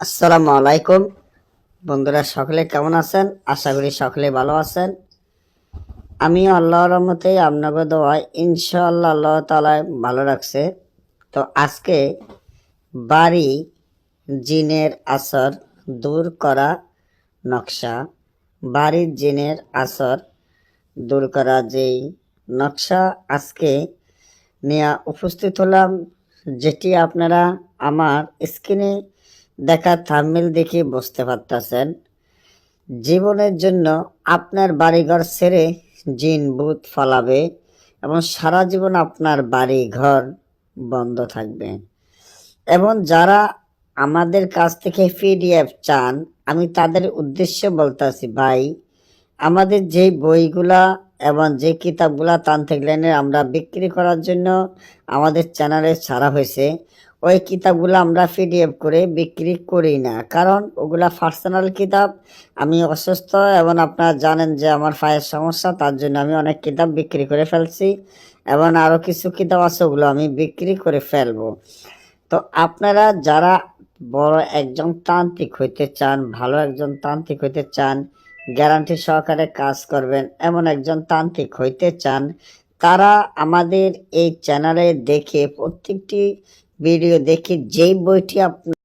আসসালামু আলাইকুম বন্ধুরা, সকলে কেমন আছেন? আশা করি সকলে ভালো আছেন। আমি আল্লাহর রহমতে আপনাকে দোয়ায় ইনশাআল্লাহ আল্লাহ তাআলা ভালো রাখছে। তো আজকে বাড়ি জিনের আসর দূর করা নকশা, বাড়ির জিনের আসর দূর করা যেই নকশা আজকে নিয়ে উপস্থিত হলাম, যেটি আপনারা আমার স্ক্রিনে দেখা থাম্বনেল দেখে বুঝতে পারতেছেন। জীবনের জন্য আপনার বাড়িঘর ছেড়ে জিন ভূত ফলাবে এবং সারা জীবন আপনার বাড়িঘর বন্ধ থাকবে। এবং যারা আমাদের কাছ থেকে পিডিএফ চান, আমি তাদের উদ্দেশ্যে বলতেছি, ভাই আমাদের যে বইগুলা এবং যে কিতাবগুলা তান্ত্রিক লাইনের আমরা বিক্রি করার জন্য আমাদের চ্যানেলে ছাড়া হয়েছে, ওই কিতাবগুলো আমরা পিডিএফ করে বিক্রি করি না, কারণ ওগুলা পার্সোনাল কিতাব। আমি অসুস্থ এবং আপনারা জানেন যে আমার পায়ের সমস্যা, তার জন্য আমি অনেক কিতাব বিক্রি করে ফেলছি এবং আরও কিছু কিতাব আছে ওগুলো আমি বিক্রি করে ফেলবো। তো আপনারা যারা বড় একজন তান্ত্রিক হইতে চান, ভালো একজন তান্ত্রিক হইতে চান, গ্যারান্টি সহকারে কাজ করবেন এমন একজন তান্ত্রিক হইতে চান, তারা আমাদের এই চ্যানেলে দেখে প্রত্যেকটি ভিডিও দেখে যেই বইটি